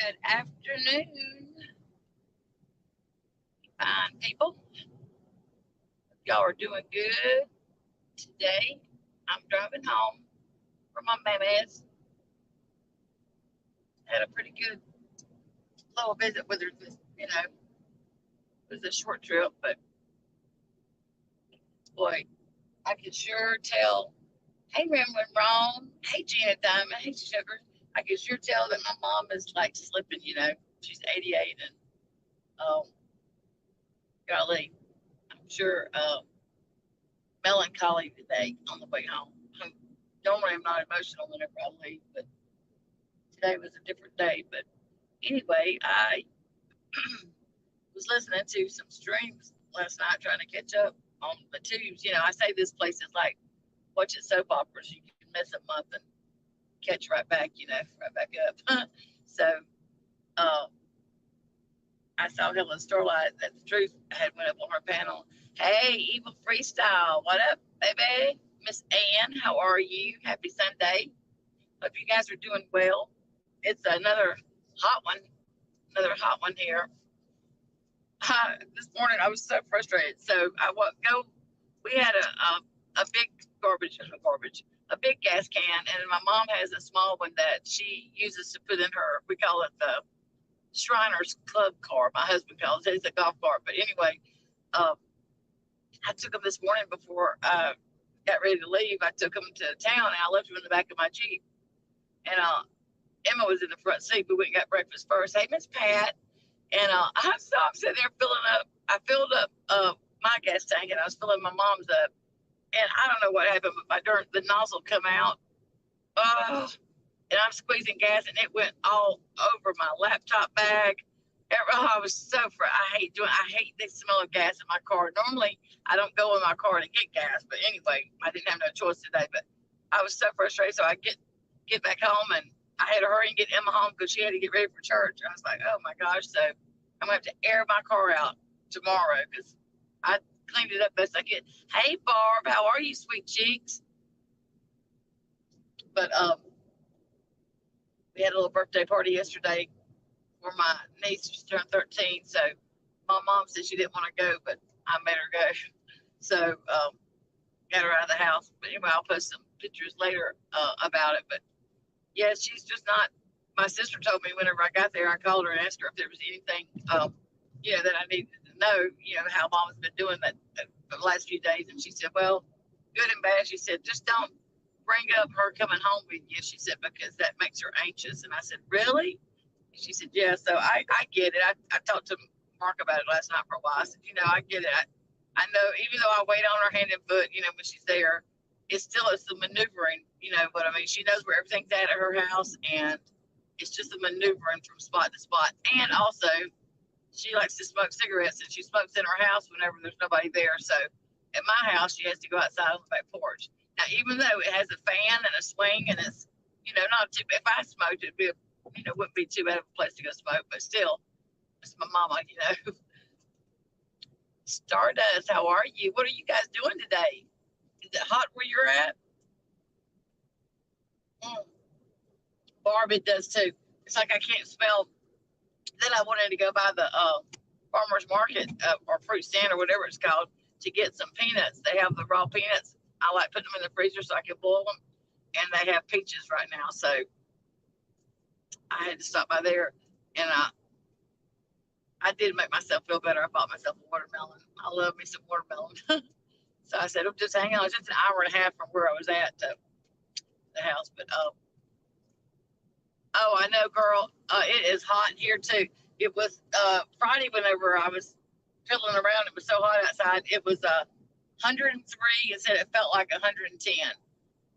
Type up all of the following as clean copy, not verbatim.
Good afternoon, fine people. Y'all are doing good today. I'm driving home from my mamas. Had a pretty good little visit with her. It was a short trip, but boy, I could sure tell. Hey, Reverend Ron. Hey, Janet Diamond. Hey, Sugar. I could sure tell that my mom is like slipping. She's 88 and um, golly, I'm sure melancholy today on the way home. Normally, I'm not emotional whenever I leave, but today was a different day. But anyway, I was listening to some streams last night trying to catch up on the tubes. I say this place is like watching soap operas. You can miss a month and catch right back, right back up. So uh, I saw Helen Starlight that the truth had went up on her panel. Hey, Evil Freestyle, what up, baby? Miss Ann, how are you? Happy Sunday. Hope you guys are doing well. It's another hot one here. This morning I was so frustrated. So we had a big a big gas can, and my mom has a small one that she uses to put in her, we call it the Shriners Club car. My husband calls it, it's a golf cart. But anyway, I took them this morning before I got ready to leave. I took them to town and I left them in the back of my Jeep. And Emma was in the front seat. We went and got breakfast first. Hey, Miss Pat. And I'm sitting there filling up. I filled up my gas tank and I was filling my mom's up. And I don't know what happened, but the nozzle come out. And I'm squeezing gas and it went all over my laptop bag. I was so I hate the smell of gas in my car. Normally, I don't go in my car to get gas, but anyway, I didn't have no choice today. But I was so frustrated, so I get back home and I had to hurry and get Emma home because she had to get ready for church. I was like, oh my gosh! So I'm gonna have to air my car out tomorrow because I cleaned it up best I could. Hey Barb, how are you, sweet cheeks? But we had a little birthday party yesterday for my niece. She turned 13, so my mom said she didn't want to go, but I made her go. So got her out of the house. But anyway, I'll post some pictures later about it. But yeah, she's just not. My sister told me whenever I got there, I called her and asked her if there was anything, that I needed to know, how mom's been doing that for the last few days. And she said, well, good and bad. She said, just don't bring up her coming home with you. She said, because that makes her anxious. And I said, really? She said, yeah. So I get it. I talked to Mark about it last night for a while. I said, I get it. I know, even though I wait on her hand and foot, when she's there, it's the maneuvering, what I mean? She knows where everything's at her house, and it's just the maneuvering from spot to spot. And also, she likes to smoke cigarettes, and she smokes in her house whenever there's nobody there. So at my house, she has to go outside on the back porch. Now, even though it has a fan and a swing, and it's, not too bad. If I smoked, wouldn't be too bad of a place to go smoke, but still, it's my mama, Stardust, how are you? What are you guys doing today? Is it hot where you're at? Barb, it does too. It's like I can't smell. Then I wanted to go by the farmer's market or fruit stand or whatever it's called to get some peanuts. They have the raw peanuts. I like putting them in the freezer so I can boil them. And they have peaches right now. So I had to stop by there. And I did make myself feel better. I bought myself a watermelon. I love me some watermelon. So I said, just hang on. It's just an hour and a half from where I was at to the house. But I know, girl. It is hot here too. It was Friday whenever I was fiddling around. It was so hot outside. It was 103. It said it felt like 110.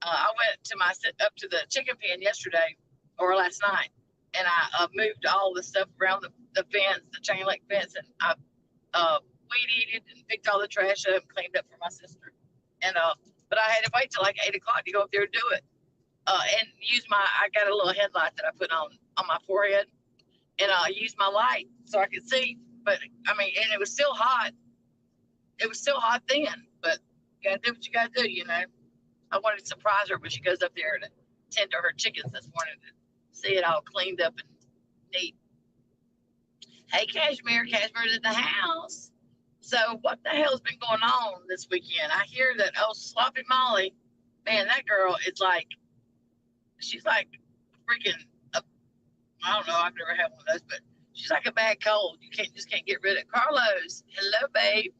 I went up to the chicken pen yesterday or last night, and I moved all the stuff around the fence, the chain link fence, and I weed eated and picked all the trash up and cleaned up for my sister. And but I had to wait till like 8 o'clock to go up there and do it. And I got a little headlight that I put on my forehead, and I used my light so I could see. But I mean, and it was still hot. It was still hot then, but you gotta do what you gotta do, I wanted to surprise her when she goes up there to tend to her chickens this morning to see it all cleaned up and neat. Hey, Cashmere's in the house. So what the hell's been going on this weekend? I hear that Sloppy Molly, man, that girl is like, she's like freaking. I don't know. I've never had one of those, but she's like a bad cold. You can't get rid of it. Carlos. Hello, babe.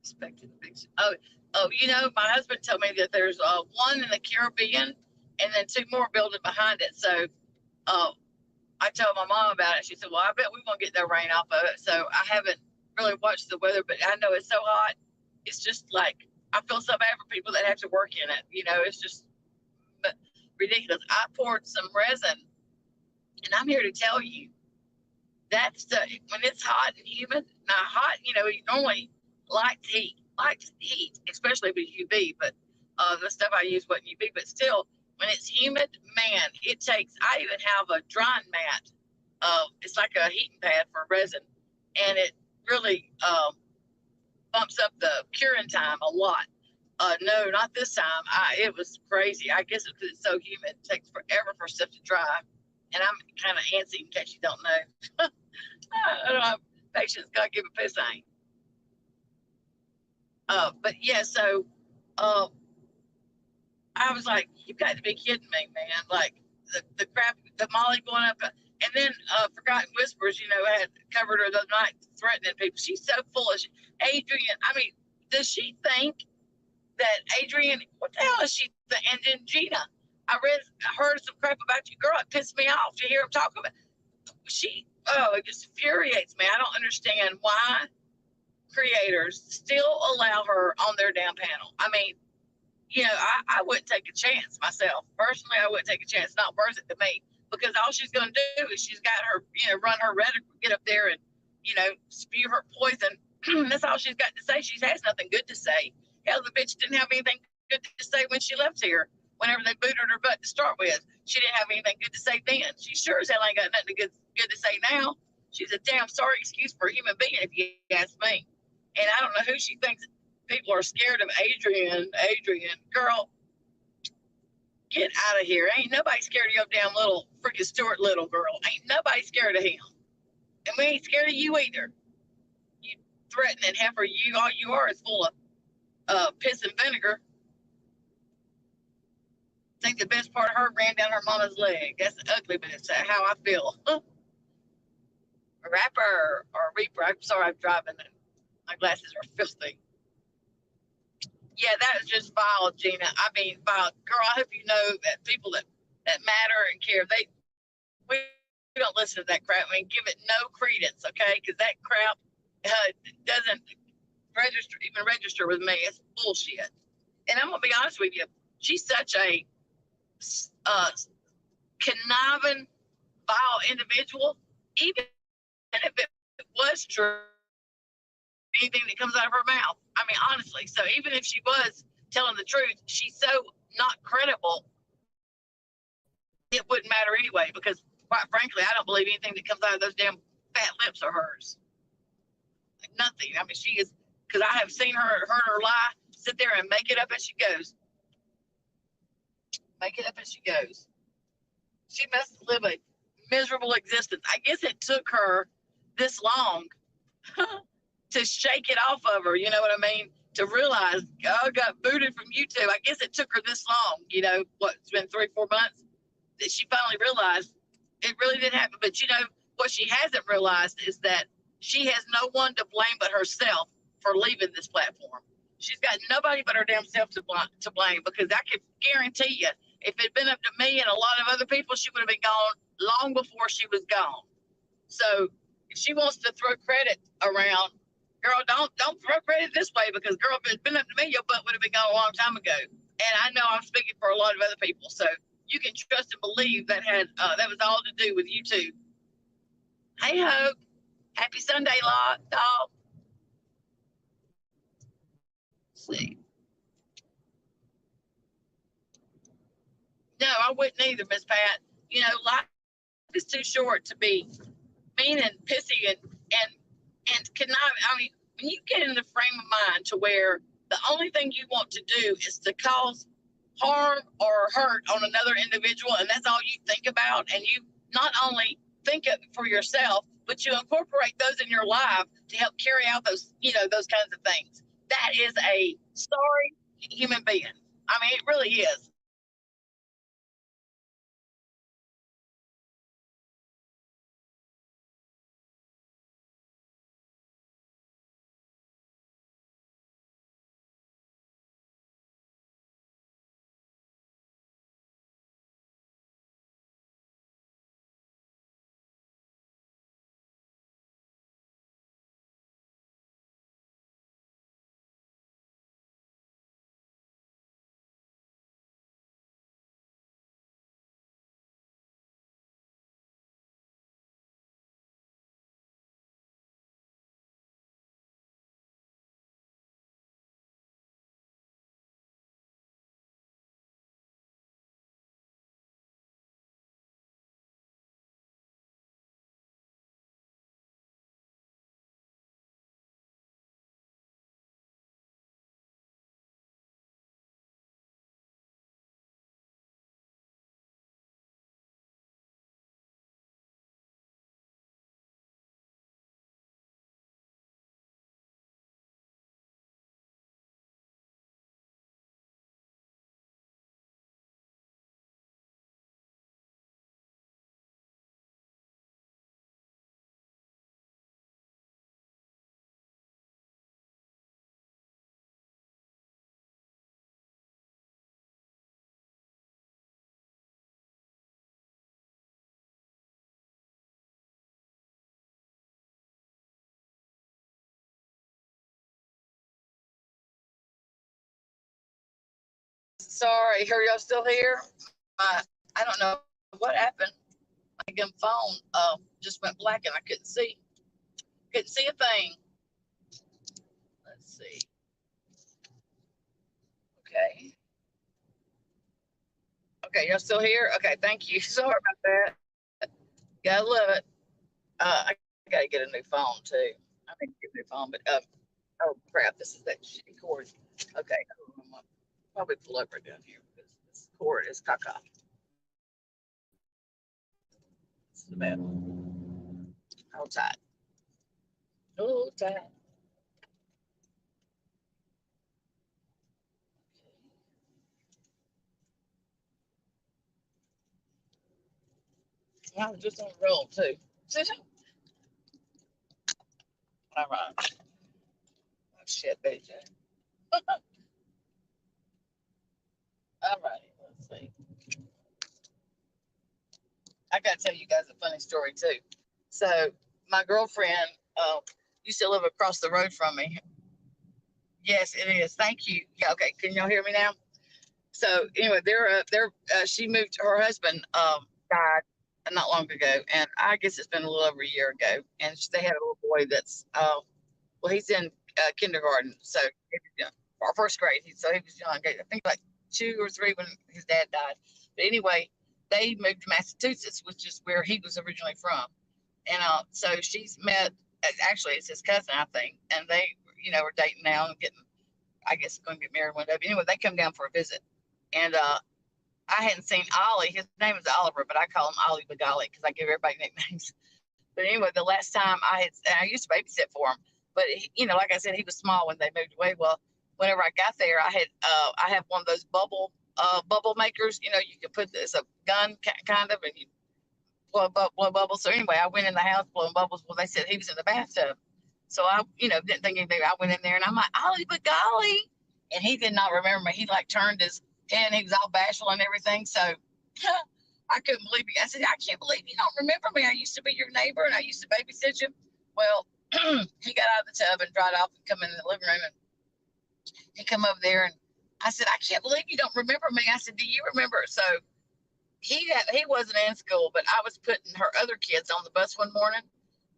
Expected fix. Oh, my husband told me that there's one in the Caribbean and then two more building behind it. So I told my mom about it. She said, well, I bet we're going to get that rain off of it. So I haven't really watched the weather, but I know it's so hot. It's just like, I feel so bad for people that have to work in it. It's just ridiculous. I poured some resin, and I'm here to tell you that's when it's hot and humid. Now, hot, you normally likes heat, especially with UV, but the stuff I use wasn't UV, but still, when it's humid, man, it takes, I even have a drying mat. It's like a heating pad for resin, and it really bumps up the curing time a lot. No, not this time. It was crazy. I guess it's because it's so humid. It takes forever for stuff to dry. And I'm kind of antsy in case you don't know. I don't have patience. God give a piss ain't. But yeah, so I was like, you've got to be kidding me, man. Like the crap, the Molly going up. And then Forgotten Whispers, had covered her the other night threatening people. She's so foolish. Adrian, I mean, does she think that Adrian, what the hell is she? And then Gina, heard some crap about you, girl. It pissed me off to hear him talk about. It just infuriates me. I don't understand why creators still allow her on their damn panel. I mean, I wouldn't take a chance myself. Personally, I wouldn't take a chance. It's not worth it to me because all she's going to do is she's got her, run her rhetoric, get up there and, spew her poison. That's all she's got to say. She has nothing good to say. Hell, the bitch didn't have anything good to say when she left here. Whenever they booted her butt to start with, she didn't have anything good to say then. She sure as hell ain't got nothing good to say now. She's a damn sorry excuse for a human being, if you ask me. And I don't know who she thinks people are scared of. Adrian, girl, get out of here. Ain't nobody scared of your damn little freaking Stuart Little, girl. Ain't nobody scared of him. And we ain't scared of you either. You threatening heifer, all you are is full of piss and vinegar. I think the best part of her ran down her mama's leg. That's ugly, but it's how I feel. Rapper or Reaper. I'm sorry, I'm driving and my glasses are filthy. Yeah, that is just vile, Gina. I mean, vile. Girl, I hope you know that people that matter and care, we don't listen to that crap. I mean, give it no credence, okay? Because that crap doesn't register with me. It's bullshit. And I'm going to be honest with you. She's such a conniving, vile individual. Even if it was true, anything that comes out of her mouth. I mean, honestly. So even if she was telling the truth, she's so not credible, it wouldn't matter anyway, because quite frankly, I don't believe anything that comes out of those damn fat lips are hers. Like nothing. I mean, she is, because I have seen heard her lie, sit there and make it up as she goes. Make it up as she goes. She must live a miserable existence. I guess it took her this long to shake it off of her, you know what I mean? To realize, I got booted from YouTube. I guess it took her this long, it's been 3-4 months, that she finally realized it really didn't happen. But what she hasn't realized is that she has no one to blame but herself for leaving this platform. She's got nobody but her damn self to blame, because I can guarantee you, if it had been up to me and a lot of other people, she would have been gone long before she was gone. So if she wants to throw credit around, girl, don't throw credit this way, because girl, if it had been up to me, your butt would have been gone a long time ago. And I know I'm speaking for a lot of other people, so you can trust and believe that was all to do with YouTube. Hey, Hope. Happy Sunday, dog. Let's see. No, I wouldn't either, Miss Pat. Life is too short to be mean and pissy and cannot. I mean, when you get in the frame of mind to where the only thing you want to do is to cause harm or hurt on another individual, and that's all you think about, and you not only think it for yourself, but you incorporate those in your life to help carry out those, those kinds of things. That is a sorry human being. I mean, it really is. Sorry, are y'all still here? Uh, I don't know what happened. My damn phone just went black and I couldn't see a thing. Let's see. Okay. Okay, y'all still here? Okay, thank you. Sorry about that. Gotta love it. I gotta get a new phone too. I think get a new phone, but oh crap, this is that shitty cord. Okay, I'm probably pull over down here because this cord is caca. This is the bad one. Hold tight. Hold tight. I was just on the roll too. All right. Oh shit, BJ. All right, let's see. I gotta tell you guys a funny story too. So my girlfriend used to live across the road from me. Yes, it is. Thank you. Yeah, okay. Can y'all hear me now? So anyway, she moved. Her husband died not long ago, and I guess it's been a little over a year ago. And they had a little boy that's well, he's in kindergarten, so or first grade. So he was young. I think like 2 or 3 when his dad died. But anyway, they moved to Massachusetts, which is where he was originally from. And so she's met. Actually, it's his cousin, I think, and they, are dating now and getting, I guess, going to get married one day. But anyway, they come down for a visit, and I hadn't seen Ollie. His name is Oliver, but I call him Ollie Begali because I give everybody nicknames. But anyway, the last time I used to babysit for him, but like I said, he was small when they moved away. Well, whenever I got there, I have one of those bubble makers. You can put this a gun kind of, and you blow bubbles. So anyway, I went in the house blowing bubbles. Well, they said he was in the bathtub. So I, didn't think anything. I went in there and I'm like, Ollie, but golly. And he did not remember me. He like turned his head and he was all bashful and everything. So I couldn't believe it. I said, I can't believe you don't remember me. I used to be your neighbor and I used to babysit you. Well, he got out of the tub and dried off and come in the living room and he come over there and I said, I can't believe you don't remember me. I said, do you remember? So he wasn't in school, but I was putting her other kids on the bus one morning,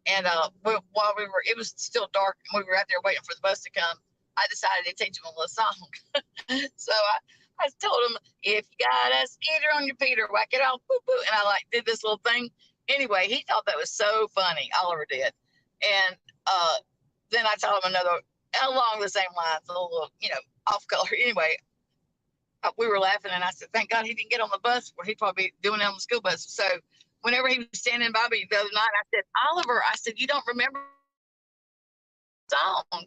and while it was still dark, and we were out there waiting for the bus to come. I decided to teach them a little song. So I told him, if you got a skeeter on your Peter, whack it off, boo boo, and I like did this little thing. Anyway, he thought that was so funny. Oliver did, and then I told him another along the same lines, a little off color. Anyway, we were laughing, and I said, "Thank God he didn't get on the bus, where he'd probably be doing it on the school bus." So whenever he was standing by me the other night, I said, "Oliver," I said, "you don't remember the song?"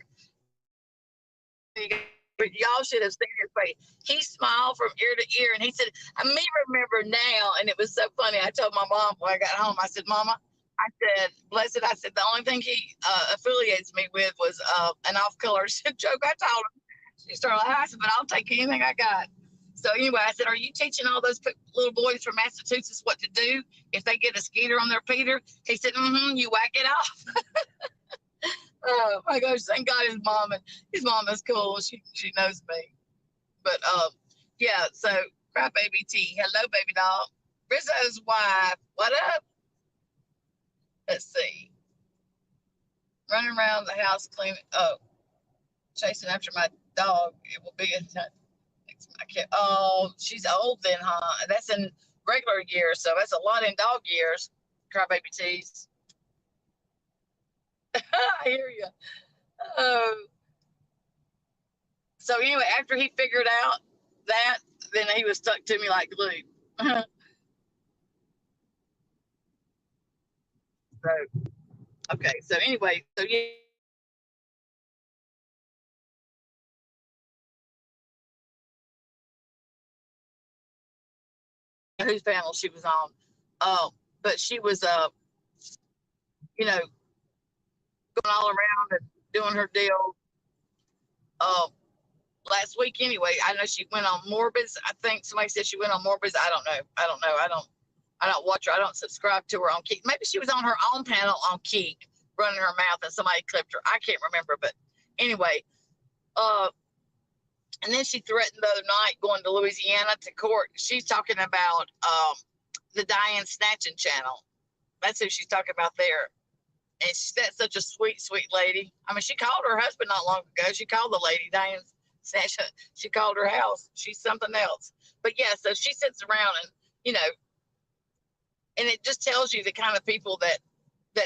But y'all should have seen his face. He smiled from ear to ear, and he said, "I may remember now." And it was so funny. I told my mom when I got home, I said, "Mama," I said, "Blessed," I said, "the only thing he affiliates me with was an off-color joke." I told him. She started laughing. I said, "But I'll take anything I got." So anyway, I said, "Are you teaching all those little boys from Massachusetts what to do if they get a skeeter on their Peter?" He said, "Mm-hmm, you whack it off." Oh my gosh, thank God his mom is cool. She knows me. But yeah, so crybaby T. Hello, baby doll. Rizzo's wife. What up? Let's see. Running around the house cleaning. Oh, chasing after my dog. It will be I can't. Oh, she's old then, huh? That's in regular years, so that's a lot in dog years. Crybaby T's. I hear you. Oh. So anyway, after he figured out that, then he was stuck to me like glue. So okay. So anyway, so yeah, whose panel she was on. But she was you know, going all around and doing her deal. Uh, last week anyway. I know she went on Morbis. I think somebody said she went on Morbis. I don't know. I don't know. I don't watch her. I don't subscribe to her on Keek. Maybe she was on her own panel on Keek, running her mouth, and somebody clipped her. I can't remember, but anyway. Uh, and then she threatened the other night going to Louisiana to court. She's talking about the Diane Snatching channel. That's who she's talking about there. And that's such a sweet, sweet lady. I mean, she called her husband not long ago. She called the lady Diane Snatching. She called her house. She's something else. But yeah, so she sits around and you know, and it just tells you the kind of people that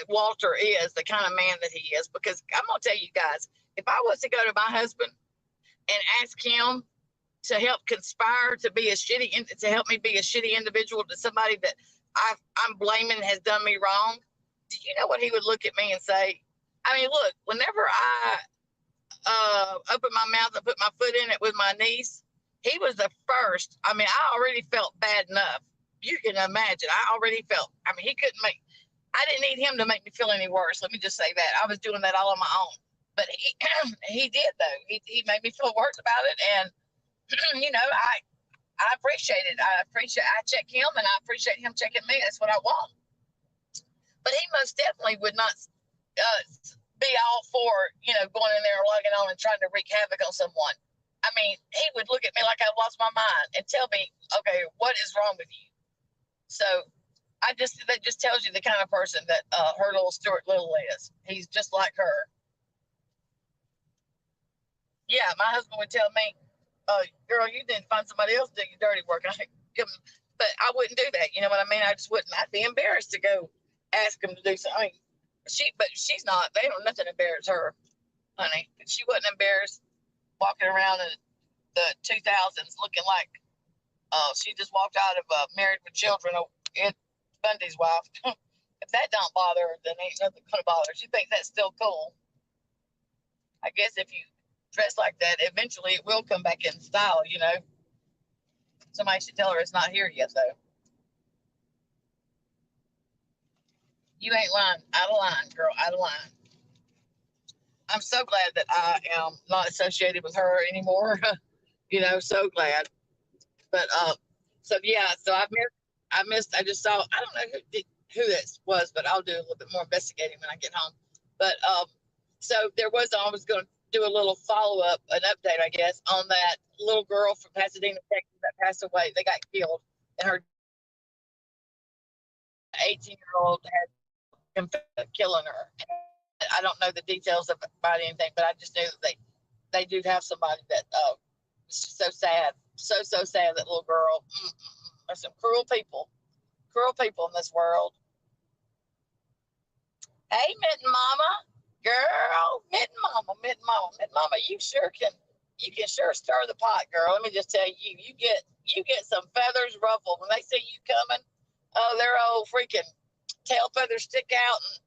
Walter is, the kind of man that he is. Because I'm gonna tell you guys, if I was to go to my husband and ask him to help conspire to be a shitty, to help me be a shitty individual to somebody that I'm blaming has done me wrong, do you know what he would look at me and say? I mean, look, whenever I opened my mouth and put my foot in it with my niece, he was the first. I mean, I already felt bad enough. You can imagine. I already felt. I mean, he couldn't make. I didn't need him to make me feel any worse. Let me just say that. I was doing that all on my own. But he he did though. He made me feel worse about it, and you know, I appreciate it. I check him, and I appreciate him checking me. That's what I want. But he most definitely would not uh, be all for going in there and logging on and trying to wreak havoc on someone. I mean, he would look at me like I lost my mind and tell me, "Okay, what is wrong with you?" So that just tells you the kind of person that her little Stuart Little is. He's just like her. Yeah, my husband would tell me, "Girl, you didn't find somebody else to do your dirty work." But I wouldn't do that. You know what I mean? I just wouldn't. I'd be embarrassed to go ask him to do something. I mean, but she's not. They don't nothing embarrass her, honey. She wasn't embarrassed walking around in the 2000s looking like she just walked out of Married with Children. Ed Bundy's wife. If that don't bother her, then ain't nothing gonna bother her. She thinks that's still cool. I guess if you dress like that, eventually it will come back in style. Somebody should tell her it's not here yet, though. You ain't lying. Out of line, girl. Out of line. I'm so glad that I am not associated with her anymore. So glad. But so yeah, so I just saw. I don't know who this was, but I'll do a little bit more investigating when I get home. But so there was. I was going to do a little follow up, an update, I guess, on that little girl from Pasadena, Texas, that passed away. They got killed, and her 18-year-old had killing her. I don't know the details about anything, but I just knew that they do have somebody that was so sad, so sad. That little girl. There's some cruel people in this world. Hey, Mitten Mama, girl, Mitten Mama, you sure can You can sure stir the pot, girl. Let me just tell you, you get some feathers ruffled when they see you coming. Oh, their old freaking tail feathers stick out, and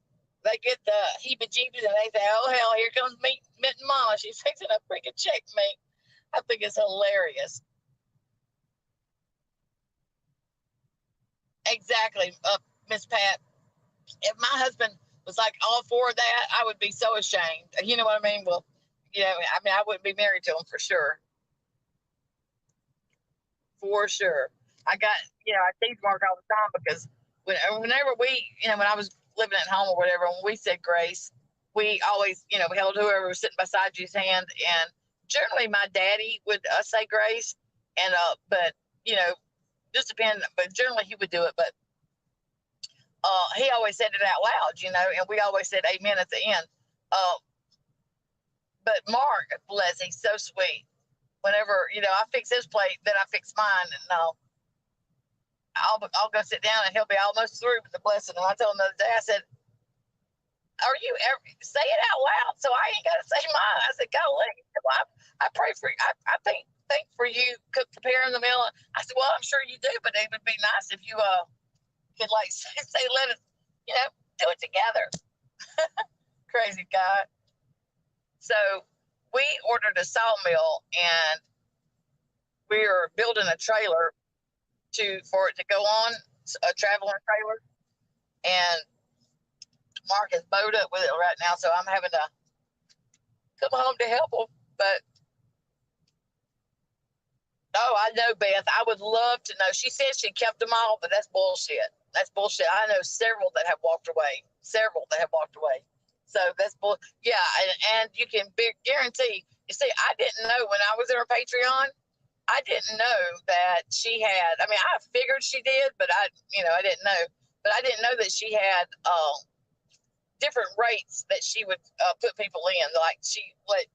they get the heebie-jeebies, and they say, "Oh hell, here comes Mint Mama. She's fixing a freaking checkmate." I think it's hilarious. Exactly, Miss Pat. If my husband was like all for that, I would be so ashamed. You know what I mean? Well, I mean, I wouldn't be married to him for sure. For sure. I got, I tease Mark all the time because whenever we, when I was living at home or whatever, when we said grace, we always, we held whoever was sitting beside you's hand. And generally my daddy would say grace. And, but, you know, just depend, but generally he would do it. But he always said it out loud, and we always said amen at the end. Uh, but Mark, bless, he's so sweet. Whenever, I fix his plate, then I fix mine. And I'll go sit down and he'll be almost through with the blessing. And I told him the other day, I said, "Are you ever say it out loud? So I ain't got to say mine." I said, "Golly, I pray for you. I think for you preparing the meal." I said, "Well, I'm sure you do, but it would be nice if you could like say let us, do it together." Crazy guy. So we ordered a sawmill and we are building a trailer for it to go on, a traveling trailer, and Mark is bowed up with it right now, so I'm having to come home to help him. But I know, Beth. I would love to know. She said she kept them all, but that's bullshit. That's bullshit. I know several that have walked away. Several that have walked away. So that's bull. Yeah, and you can guarantee. You see, I didn't know when I was in her Patreon. I didn't know that she had. I mean, I figured she did, but I didn't know. But I didn't know that she had different rates that she would put people in. Like she let,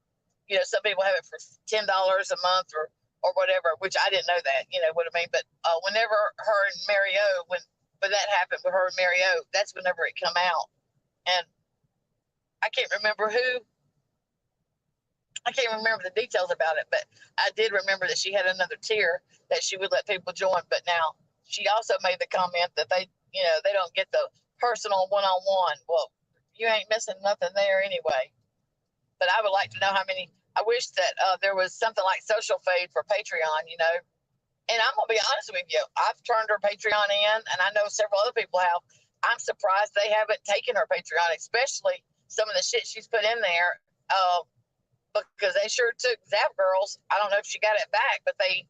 some people have it for $10 a month or whatever, which I didn't know that. You know what I mean? But whenever her and Mary O, when that happened with her and Mary O, that's whenever it come out, and I can't remember who. I can't remember the details about it, but I did remember that she had another tier that she would let people join. But now she also made the comment that they don't get the personal one-on-one. Well, you ain't missing nothing there anyway. But I would like to know how many. I wish that there was something like social feed for Patreon, And I'm going to be honest with you. I've turned her Patreon in, and I know several other people have. I'm surprised they haven't taken her Patreon, especially some of the shit she's put in there. Because they sure took Zap Girls. I don't know if she got it back, but they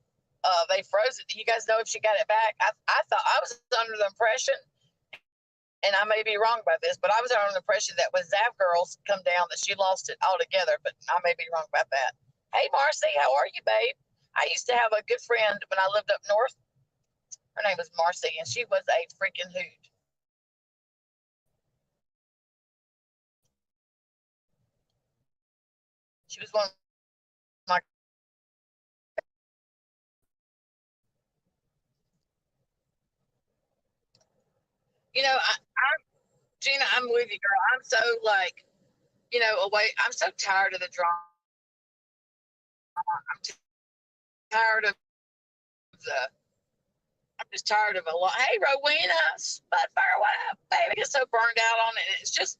froze it. You guys know if she got it back? I thought I was under the impression, and I may be wrong about this, but I was under the impression that when Zap Girls come down that she lost it altogether, but I may be wrong about that. Hey, Marcy, how are you, babe? I used to have a good friend when I lived up north. Her name was Marcy, and she was a freaking hoot. She was one of my, I'm Gina. I'm with you, girl. I'm so like, away. I'm so tired of the drama. I'm tired of the. I'm just tired of a lot. Hey, Rowena, Spudfire, what up, baby? I get so burned out on it. It's just,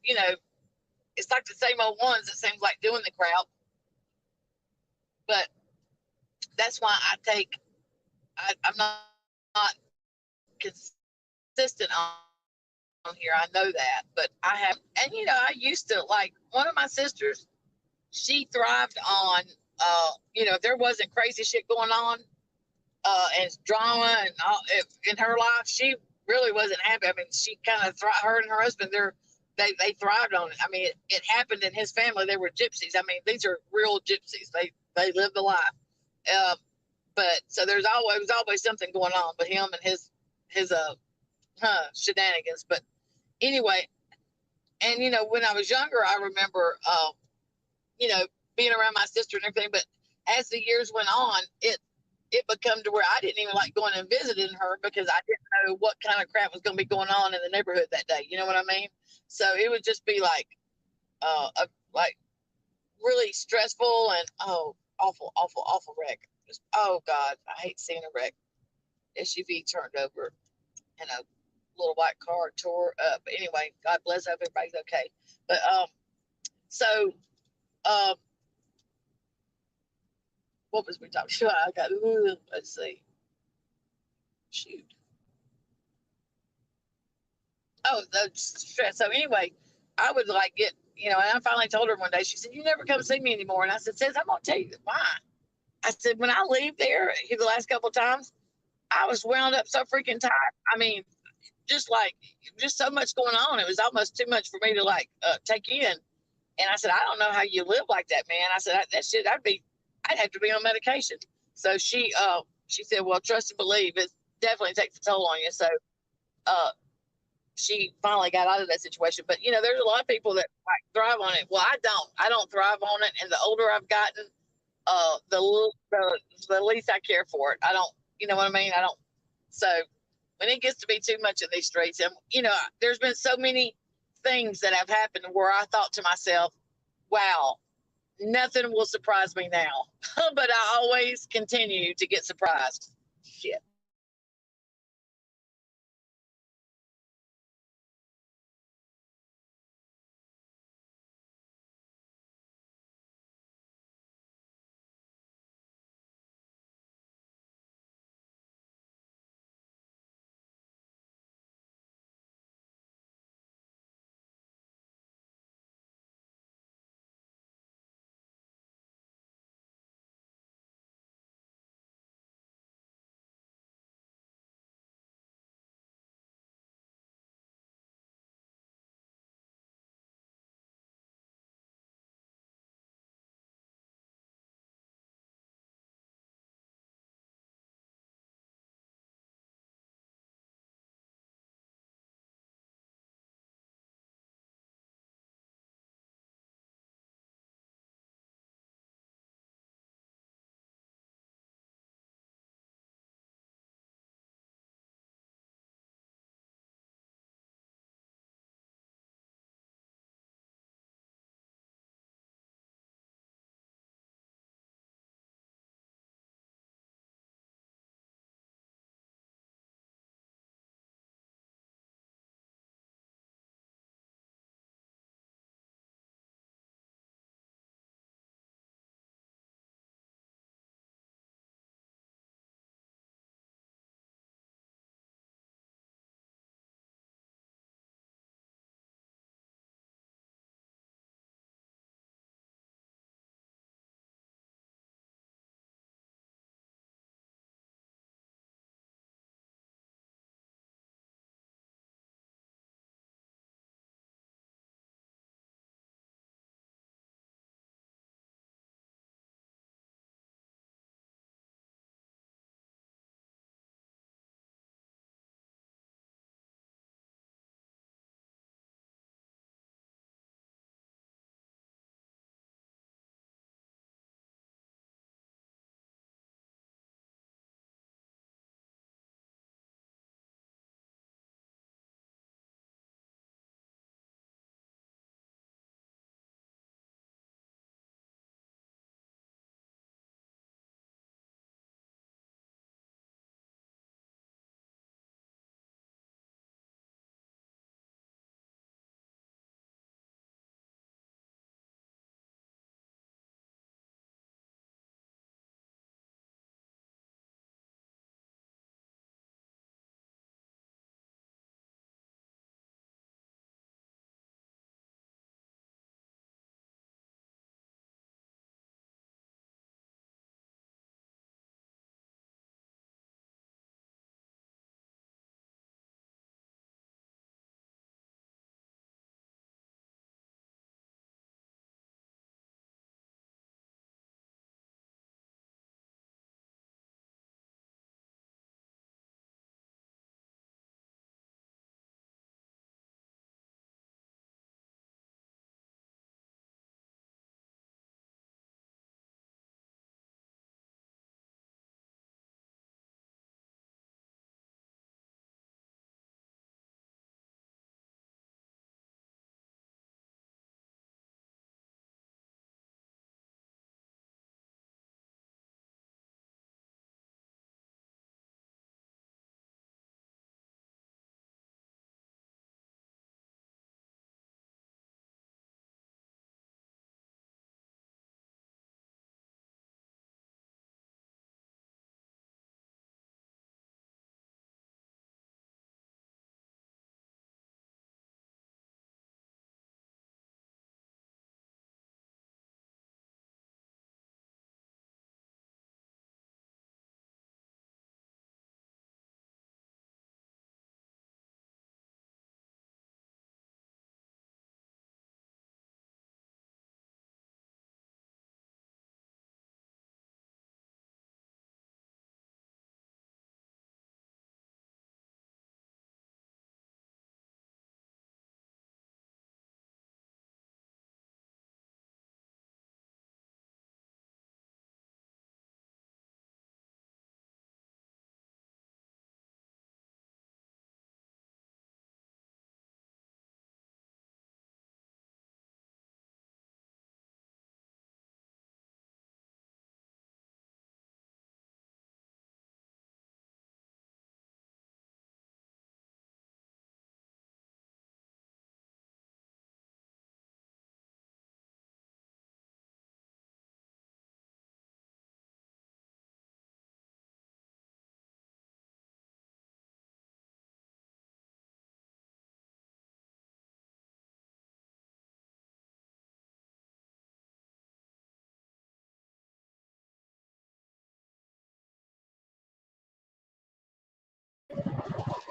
it's like the same old ones. It seems like doing the crowd, but that's why I'm not consistent on here. I know that, but I have, and I used to like one of my sisters. She thrived on, if there wasn't crazy shit going on, and drama and all in her life, she really wasn't happy. I mean, she kind of her and her husband, they thrived on it. I mean, it happened in his family. They were gypsies. I mean, these are real gypsies. They lived the life. But so was always something going on with him and his shenanigans. But anyway, and when I was younger, I remember you know being around my sister and everything. But as the years went on, it become to where I didn't even like going and visiting her because I didn't know what kind of crap was going to be going on in the neighborhood that day. You know what I mean? So it would just be like, like really stressful and awful, awful, awful wreck. Just, oh God, I hate seeing a wreck. SUV turned over and a little white car tore up. But anyway, God bless. I hope everybody's okay. But so um, what was we talking about? I got. Let's see. Shoot. Oh, the stress. So anyway, I would like get, and I finally told her one day. She said, "You never come see me anymore." And I said, "Sis, I'm gonna tell you why." I said, "When I leave there, the last couple of times, I was wound up so freaking tired. I mean, just like just so much going on. It was almost too much for me to like take in." And I said, "I don't know how you live like that, man." I said, "That shit, I'd have to be on medication." So she said, "Well, trust and believe. It definitely takes a toll on you." So uh, she finally got out of that situation. But there's a lot of people that like thrive on it. Well, I don't. I don't thrive on it. And the older I've gotten, the least I care for it. I don't. You know what I mean? I don't. So when it gets to be too much of these streets, and there's been so many things that have happened where I thought to myself, "Wow, nothing will surprise me now." But I always continue to get surprised. Shit.